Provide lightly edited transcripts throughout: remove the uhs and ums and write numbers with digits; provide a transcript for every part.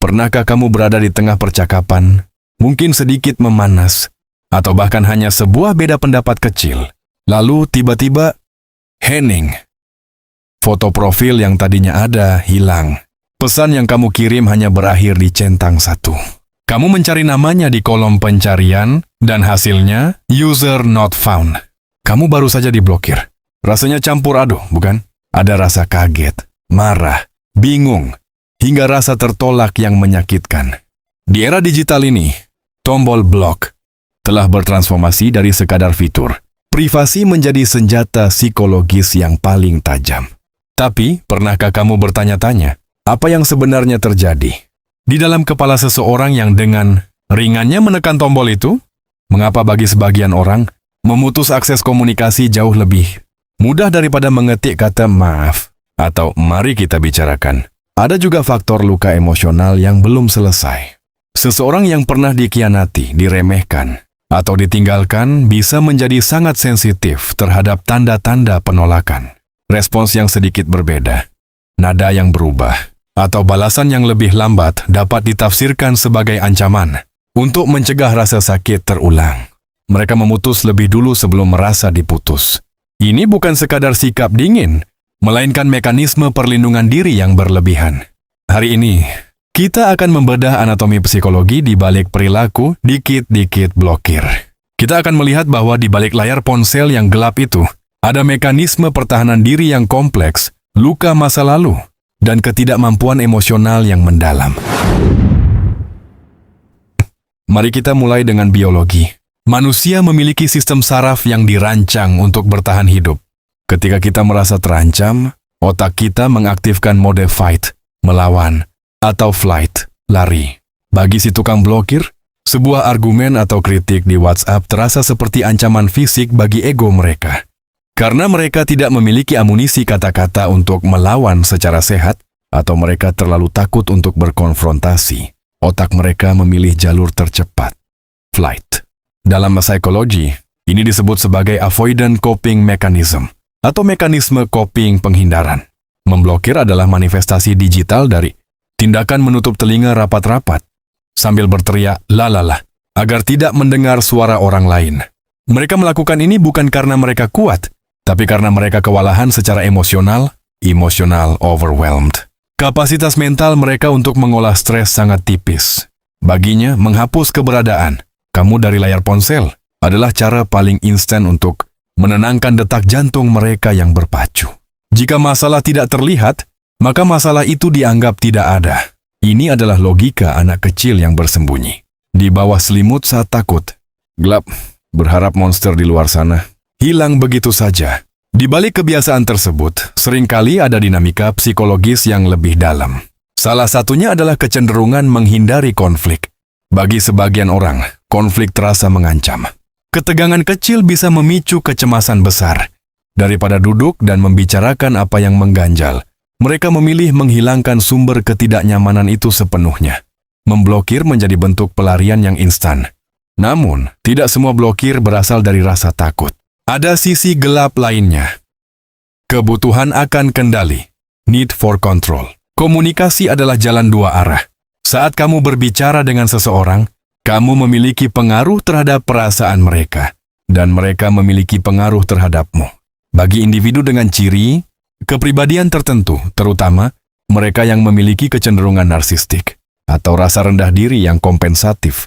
Pernahkah kamu berada di tengah percakapan, mungkin sedikit memanas, atau bahkan hanya sebuah beda pendapat kecil, lalu tiba-tiba, hening. Foto profil yang tadinya ada hilang. Pesan yang kamu kirim hanya berakhir di centang satu. Kamu mencari namanya di kolom pencarian, dan hasilnya, user not found. Kamu baru saja diblokir. Rasanya campur aduk, bukan? Ada rasa kaget, marah, bingung, hingga rasa tertolak yang menyakitkan. Di era digital ini, tombol blok telah bertransformasi dari sekadar fitur. Privasi menjadi senjata psikologis yang paling tajam. Tapi, pernahkah kamu bertanya-tanya, apa yang sebenarnya terjadi di dalam kepala seseorang yang dengan ringannya menekan tombol itu? Mengapa bagi sebagian orang, memutus akses komunikasi jauh lebih mudah daripada mengetik kata maaf atau mari kita bicarakan? Ada juga faktor luka emosional yang belum selesai. Seseorang yang pernah dikhianati, diremehkan, atau ditinggalkan bisa menjadi sangat sensitif terhadap tanda-tanda penolakan. Respons yang sedikit berbeda, nada yang berubah, atau balasan yang lebih lambat dapat ditafsirkan sebagai ancaman untuk mencegah rasa sakit terulang. Mereka memutus lebih dulu sebelum merasa diputus. Ini bukan sekadar sikap dingin, melainkan mekanisme perlindungan diri yang berlebihan. Hari ini, kita akan membedah anatomi psikologi di balik perilaku dikit-dikit blokir. Kita akan melihat bahwa di balik layar ponsel yang gelap itu, ada mekanisme pertahanan diri yang kompleks, luka masa lalu, dan ketidakmampuan emosional yang mendalam. Mari kita mulai dengan biologi. Manusia memiliki sistem saraf yang dirancang untuk bertahan hidup. Ketika kita merasa terancam, otak kita mengaktifkan mode fight, melawan, atau flight, lari. Bagi si tukang blokir, sebuah argumen atau kritik di WhatsApp terasa seperti ancaman fisik bagi ego mereka. Karena mereka tidak memiliki amunisi kata-kata untuk melawan secara sehat, atau mereka terlalu takut untuk berkonfrontasi, otak mereka memilih jalur tercepat, flight. Dalam psikologi, ini disebut sebagai avoidant coping mechanism, atau mekanisme coping penghindaran. Memblokir adalah manifestasi digital dari tindakan menutup telinga rapat-rapat, sambil berteriak lalala, agar tidak mendengar suara orang lain. Mereka melakukan ini bukan karena mereka kuat, tapi karena mereka kewalahan secara emosional overwhelmed. Kapasitas mental mereka untuk mengolah stres sangat tipis. Baginya, menghapus keberadaan kamu dari layar ponsel adalah cara paling instan untuk menenangkan detak jantung mereka yang berpacu. Jika masalah tidak terlihat, maka masalah itu dianggap tidak ada. Ini adalah logika anak kecil yang bersembunyi di bawah selimut saat takut, gelap, berharap monster di luar sana hilang begitu saja. Di balik kebiasaan tersebut, seringkali ada dinamika psikologis yang lebih dalam. Salah satunya adalah kecenderungan menghindari konflik. Bagi sebagian orang, konflik terasa mengancam. Ketegangan kecil bisa memicu kecemasan besar. Daripada duduk dan membicarakan apa yang mengganjal, mereka memilih menghilangkan sumber ketidaknyamanan itu sepenuhnya. Memblokir menjadi bentuk pelarian yang instan. Namun, tidak semua blokir berasal dari rasa takut. Ada sisi gelap lainnya. Kebutuhan akan kendali. Need for control. Komunikasi adalah jalan dua arah. Saat kamu berbicara dengan seseorang, kamu memiliki pengaruh terhadap perasaan mereka, dan mereka memiliki pengaruh terhadapmu. Bagi individu dengan ciri, kepribadian tertentu, terutama mereka yang memiliki kecenderungan narsistik atau rasa rendah diri yang kompensatif,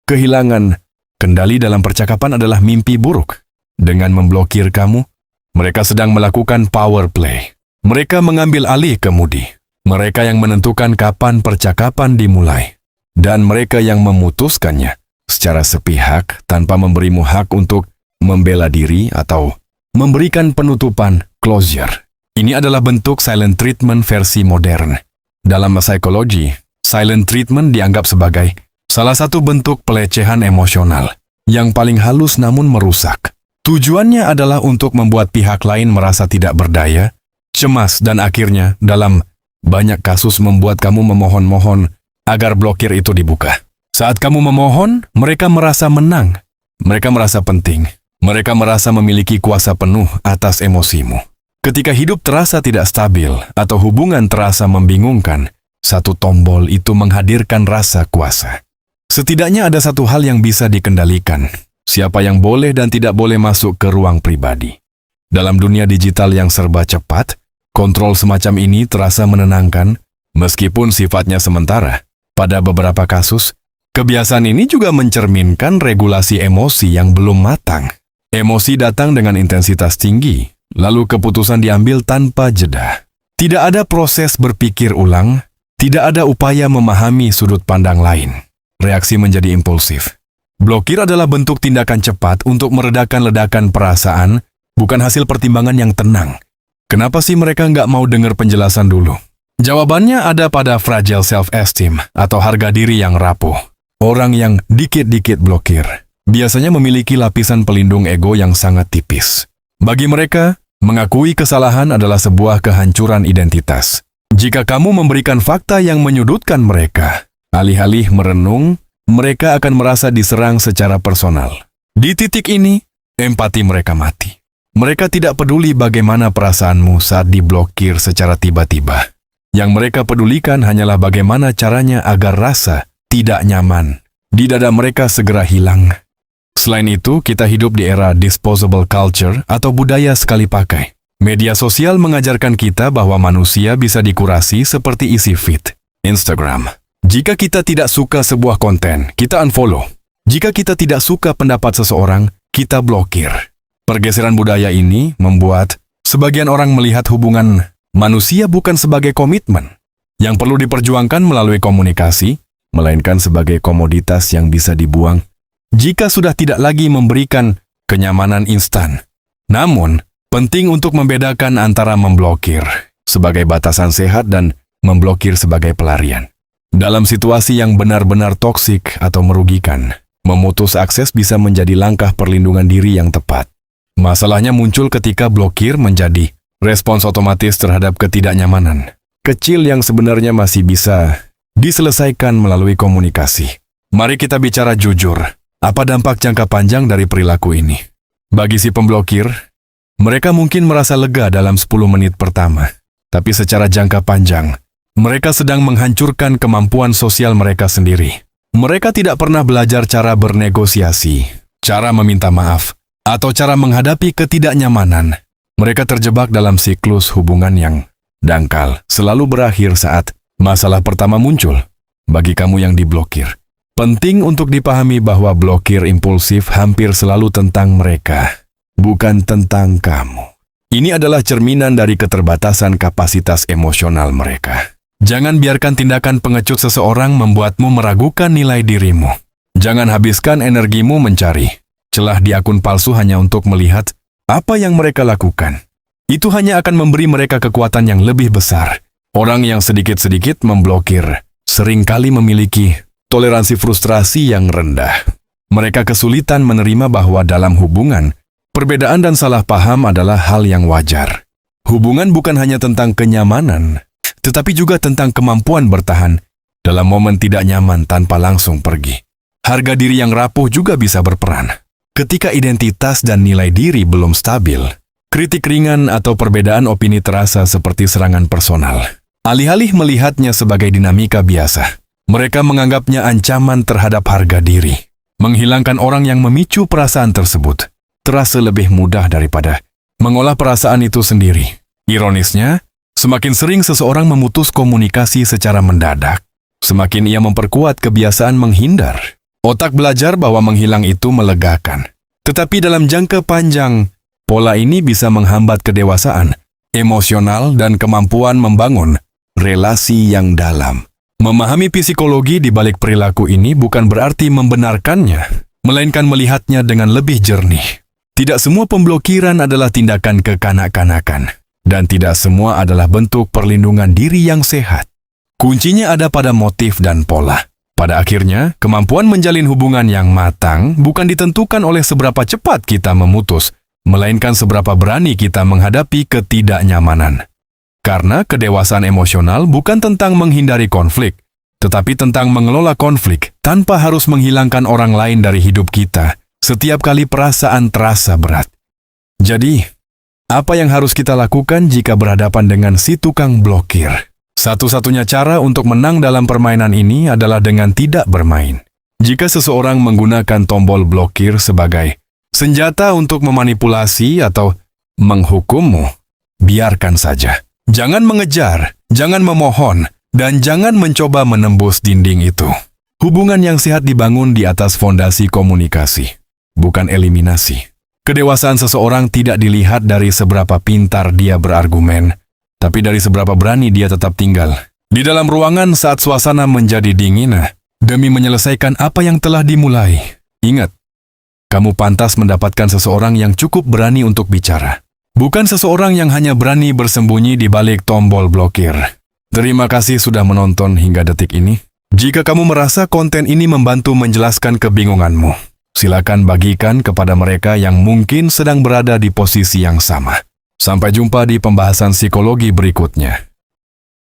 kehilangan kendali dalam percakapan adalah mimpi buruk. Dengan memblokir kamu, mereka sedang melakukan power play. Mereka mengambil alih kemudi. Mereka yang menentukan kapan percakapan dimulai. Dan mereka yang memutuskannya secara sepihak tanpa memberimu hak untuk membela diri atau memberikan penutupan closure. Ini adalah bentuk silent treatment versi modern. Dalam psikologi, silent treatment dianggap sebagai salah satu bentuk pelecehan emosional yang paling halus namun merusak. Tujuannya adalah untuk membuat pihak lain merasa tidak berdaya, cemas, dan akhirnya dalam banyak kasus membuat kamu memohon-mohon agar blokir itu dibuka. Saat kamu memohon, mereka merasa menang. Mereka merasa penting. Mereka merasa memiliki kuasa penuh atas emosimu. Ketika hidup terasa tidak stabil atau hubungan terasa membingungkan, satu tombol itu menghadirkan rasa kuasa. Setidaknya ada satu hal yang bisa dikendalikan, siapa yang boleh dan tidak boleh masuk ke ruang pribadi. Dalam dunia digital yang serba cepat, kontrol semacam ini terasa menenangkan, meskipun sifatnya sementara. Pada beberapa kasus, kebiasaan ini juga mencerminkan regulasi emosi yang belum matang. Emosi datang dengan intensitas tinggi, lalu keputusan diambil tanpa jeda. Tidak ada proses berpikir ulang, tidak ada upaya memahami sudut pandang lain. Reaksi menjadi impulsif. Blokir adalah bentuk tindakan cepat untuk meredakan ledakan perasaan, bukan hasil pertimbangan yang tenang. Kenapa sih mereka nggak mau dengar penjelasan dulu? Jawabannya ada pada fragile self-esteem atau harga diri yang rapuh. Orang yang dikit-dikit blokir biasanya memiliki lapisan pelindung ego yang sangat tipis. Bagi mereka, mengakui kesalahan adalah sebuah kehancuran identitas. Jika kamu memberikan fakta yang menyudutkan mereka, alih-alih merenung, mereka akan merasa diserang secara personal. Di titik ini, empati mereka mati. Mereka tidak peduli bagaimana perasaanmu saat diblokir secara tiba-tiba. Yang mereka pedulikan hanyalah bagaimana caranya agar rasa tidak nyaman di dada mereka segera hilang. Selain itu, kita hidup di era disposable culture atau budaya sekali pakai. Media sosial mengajarkan kita bahwa manusia bisa dikurasi seperti isi feed Instagram. Jika kita tidak suka sebuah konten, kita unfollow. Jika kita tidak suka pendapat seseorang, kita blokir. Pergeseran budaya ini membuat sebagian orang melihat hubungan manusia bukan sebagai komitmen yang perlu diperjuangkan melalui komunikasi, melainkan sebagai komoditas yang bisa dibuang jika sudah tidak lagi memberikan kenyamanan instan. Namun, penting untuk membedakan antara memblokir sebagai batasan sehat dan memblokir sebagai pelarian. Dalam situasi yang benar-benar toksik atau merugikan, memutus akses bisa menjadi langkah perlindungan diri yang tepat. Masalahnya muncul ketika blokir menjadi respons otomatis terhadap ketidaknyamanan kecil yang sebenarnya masih bisa diselesaikan melalui komunikasi. Mari kita bicara jujur. Apa dampak jangka panjang dari perilaku ini? Bagi si pemblokir, mereka mungkin merasa lega dalam 10 menit pertama. Tapi secara jangka panjang, mereka sedang menghancurkan kemampuan sosial mereka sendiri. Mereka tidak pernah belajar cara bernegosiasi, cara meminta maaf, atau cara menghadapi ketidaknyamanan. Mereka terjebak dalam siklus hubungan yang dangkal, selalu berakhir saat masalah pertama muncul. Bagi kamu yang diblokir, penting untuk dipahami bahwa blokir impulsif hampir selalu tentang mereka, bukan tentang kamu. Ini adalah cerminan dari keterbatasan kapasitas emosional mereka. Jangan biarkan tindakan pengecut seseorang membuatmu meragukan nilai dirimu. Jangan habiskan energimu mencari celah di akun palsu hanya untuk melihat apa yang mereka lakukan. Itu hanya akan memberi mereka kekuatan yang lebih besar. Orang yang sedikit-sedikit memblokir seringkali memiliki toleransi frustrasi yang rendah. Mereka kesulitan menerima bahwa dalam hubungan, perbedaan dan salah paham adalah hal yang wajar. Hubungan bukan hanya tentang kenyamanan, tetapi juga tentang kemampuan bertahan dalam momen tidak nyaman tanpa langsung pergi. Harga diri yang rapuh juga bisa berperan. Ketika identitas dan nilai diri belum stabil, kritik ringan atau perbedaan opini terasa seperti serangan personal. Alih-alih melihatnya sebagai dinamika biasa, mereka menganggapnya ancaman terhadap harga diri. Menghilangkan orang yang memicu perasaan tersebut terasa lebih mudah daripada mengolah perasaan itu sendiri. Ironisnya, semakin sering seseorang memutus komunikasi secara mendadak, semakin ia memperkuat kebiasaan menghindar. Otak belajar bahwa menghilang itu melegakan. Tetapi dalam jangka panjang, pola ini bisa menghambat kedewasaan, emosional, dan kemampuan membangun relasi yang dalam. Memahami psikologi di balik perilaku ini bukan berarti membenarkannya, melainkan melihatnya dengan lebih jernih. Tidak semua pemblokiran adalah tindakan kekanak-kanakan, dan tidak semua adalah bentuk perlindungan diri yang sehat. Kuncinya ada pada motif dan pola. Pada akhirnya, kemampuan menjalin hubungan yang matang bukan ditentukan oleh seberapa cepat kita memutus, melainkan seberapa berani kita menghadapi ketidaknyamanan. Karena kedewasaan emosional bukan tentang menghindari konflik, tetapi tentang mengelola konflik tanpa harus menghilangkan orang lain dari hidup kita setiap kali perasaan terasa berat. Jadi, apa yang harus kita lakukan jika berhadapan dengan si tukang blokir? 1. Satu-satunya cara untuk menang dalam permainan ini adalah dengan tidak bermain. Jika seseorang menggunakan tombol blokir sebagai senjata untuk memanipulasi atau menghukummu, biarkan saja. Jangan mengejar, jangan memohon, dan jangan mencoba menembus dinding itu. Hubungan yang sehat dibangun di atas fondasi komunikasi, bukan eliminasi. Kedewasaan seseorang tidak dilihat dari seberapa pintar dia berargumen, tapi dari seberapa berani dia tetap tinggal di dalam ruangan saat suasana menjadi dingin demi menyelesaikan apa yang telah dimulai. Ingat, kamu pantas mendapatkan seseorang yang cukup berani untuk bicara, bukan seseorang yang hanya berani bersembunyi di balik tombol blokir. Terima kasih sudah menonton hingga detik ini. Jika kamu merasa konten ini membantu menjelaskan kebingunganmu, silakan bagikan kepada mereka yang mungkin sedang berada di posisi yang sama. Sampai jumpa di pembahasan psikologi berikutnya.